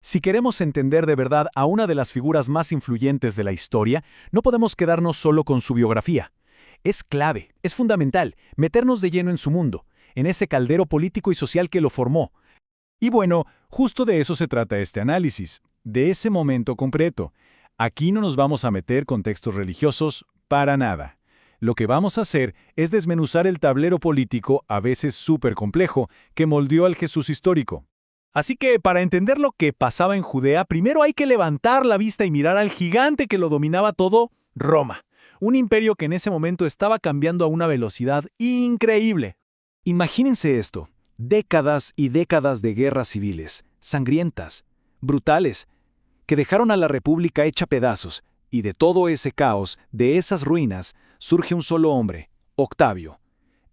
Si queremos entender de verdad a una de las figuras más influyentes de la historia, no podemos quedarnos solo con su biografía. Es clave, es fundamental, meternos de lleno en su mundo, en ese caldero político y social que lo formó. Y bueno, justo de eso se trata este análisis, de ese momento concreto. Aquí no nos vamos a meter con textos religiosos para nada. Lo que vamos a hacer es desmenuzar el tablero político, a veces súper complejo, que moldeó al Jesús histórico. Así que para entender lo que pasaba en Judea, primero hay que levantar la vista y mirar al gigante que lo dominaba todo, Roma. Un imperio que en ese momento estaba cambiando a una velocidad increíble. Imagínense esto, décadas y décadas de guerras civiles, sangrientas, brutales, que dejaron a la República hecha pedazos, y de todo ese caos, de esas ruinas, surge un solo hombre, Octavio.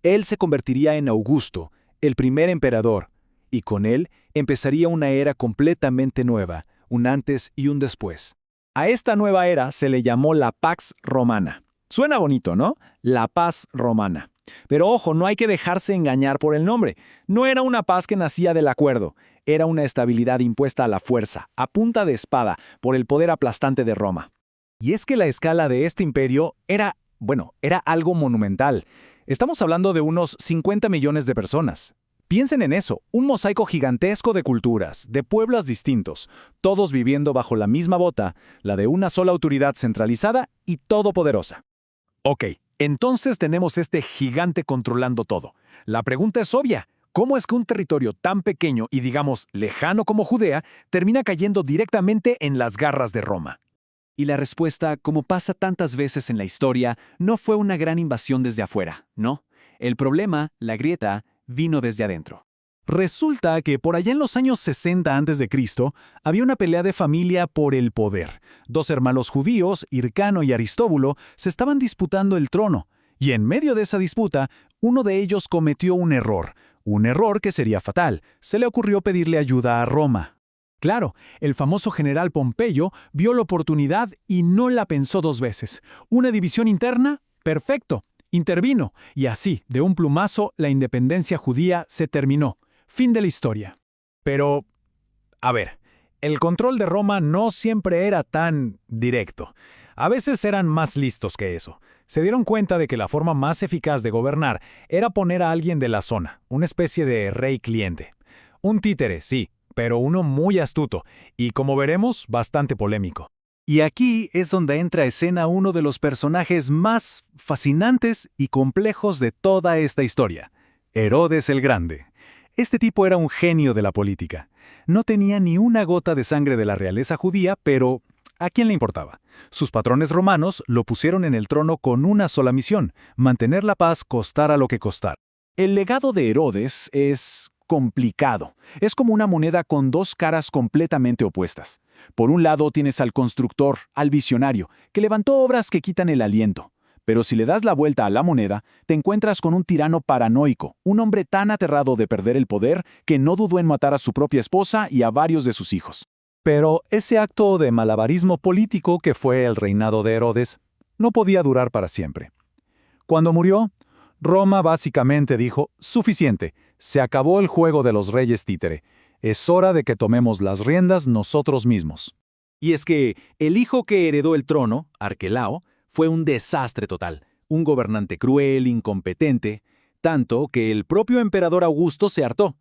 Él se convertiría en Augusto, el primer emperador, y con él empezaría una era completamente nueva, un antes y un después. A esta nueva era se le llamó la Pax Romana. Suena bonito, ¿no? La paz romana. Pero ojo, no hay que dejarse engañar por el nombre. No era una paz que nacía del acuerdo, era una estabilidad impuesta a la fuerza, a punta de espada, por el poder aplastante de Roma. Y es que la escala de este imperio era algo monumental. Estamos hablando de unos 50 millones de personas. Piensen en eso, un mosaico gigantesco de culturas, de pueblos distintos, todos viviendo bajo la misma bota, la de una sola autoridad centralizada y todopoderosa. Ok, entonces tenemos este gigante controlando todo. La pregunta es obvia. ¿Cómo es que un territorio tan pequeño y digamos lejano como Judea termina cayendo directamente en las garras de Roma? Y la respuesta, como pasa tantas veces en la historia, no fue una gran invasión desde afuera, no. El problema, la grieta, vino desde adentro. Resulta que por allá en los años 60 a.C. había una pelea de familia por el poder. Dos hermanos judíos, Hircano y Aristóbulo, se estaban disputando el trono, y en medio de esa disputa, uno de ellos cometió un error que sería fatal. Se le ocurrió pedirle ayuda a Roma. Claro, el famoso general Pompeyo vio la oportunidad y no la pensó dos veces. Una división interna, perfecto. Intervino, y así, de un plumazo, la independencia judía se terminó. Fin de la historia. Pero, a ver, el control de Roma no siempre era tan directo. A veces eran más listos que eso. Se dieron cuenta de que la forma más eficaz de gobernar era poner a alguien de la zona, una especie de rey cliente. Un títere, sí, pero uno muy astuto, y como veremos, bastante polémico. Y aquí es donde entra a escena uno de los personajes más fascinantes y complejos de toda esta historia, Herodes el Grande. Este tipo era un genio de la política. No tenía ni una gota de sangre de la realeza judía, pero ¿a quién le importaba? Sus patrones romanos lo pusieron en el trono con una sola misión, mantener la paz costara lo que costara. El legado de Herodes es complicado. Es como una moneda con dos caras completamente opuestas. Por un lado tienes al constructor, al visionario, que levantó obras que quitan el aliento. Pero si le das la vuelta a la moneda, te encuentras con un tirano paranoico, un hombre tan aterrado de perder el poder que no dudó en matar a su propia esposa y a varios de sus hijos. Pero ese acto de malabarismo político que fue el reinado de Herodes no podía durar para siempre. Cuando murió, Roma básicamente dijo, suficiente, se acabó el juego de los reyes títere. Es hora de que tomemos las riendas nosotros mismos. Y es que el hijo que heredó el trono, Arquelao, fue un desastre total, un gobernante cruel, incompetente, tanto que el propio emperador Augusto se hartó.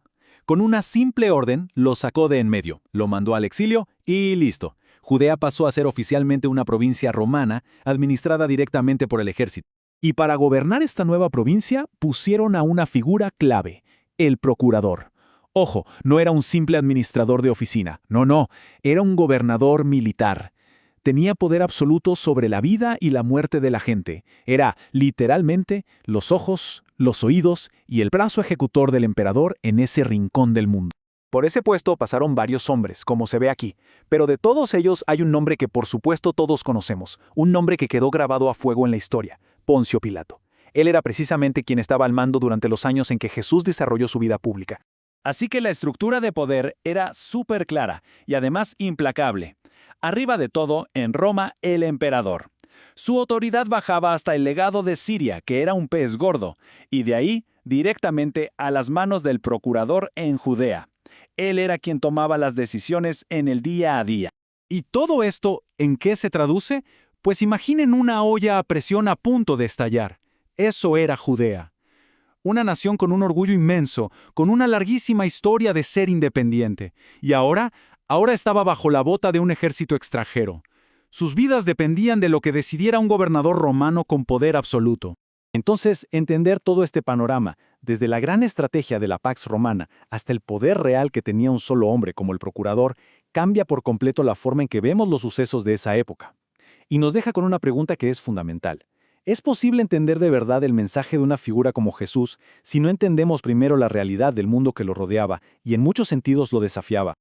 Con una simple orden, lo sacó de en medio, lo mandó al exilio y listo. Judea pasó a ser oficialmente una provincia romana, administrada directamente por el ejército. Y para gobernar esta nueva provincia, pusieron a una figura clave, el procurador. Ojo, no era un simple administrador de oficina, no, era un gobernador militar. Tenía poder absoluto sobre la vida y la muerte de la gente. Era, literalmente, los ojos, los oídos y el brazo ejecutor del emperador en ese rincón del mundo. Por ese puesto pasaron varios hombres, como se ve aquí, pero de todos ellos hay un nombre que por supuesto todos conocemos, un nombre que quedó grabado a fuego en la historia, Poncio Pilato. Él era precisamente quien estaba al mando durante los años en que Jesús desarrolló su vida pública. Así que la estructura de poder era súper clara y además implacable. Arriba de todo, en Roma, el emperador. Su autoridad bajaba hasta el legado de Siria, que era un pez gordo, y de ahí directamente a las manos del procurador en Judea. Él era quien tomaba las decisiones en el día a día. ¿Y todo esto en qué se traduce? Pues imaginen una olla a presión a punto de estallar. Eso era Judea. Una nación con un orgullo inmenso, con una larguísima historia de ser independiente. Y ahora estaba bajo la bota de un ejército extranjero. Sus vidas dependían de lo que decidiera un gobernador romano con poder absoluto. Entonces, entender todo este panorama, desde la gran estrategia de la Pax Romana hasta el poder real que tenía un solo hombre como el procurador, cambia por completo la forma en que vemos los sucesos de esa época. Y nos deja con una pregunta que es fundamental. ¿Es posible entender de verdad el mensaje de una figura como Jesús si no entendemos primero la realidad del mundo que lo rodeaba y en muchos sentidos lo desafiaba?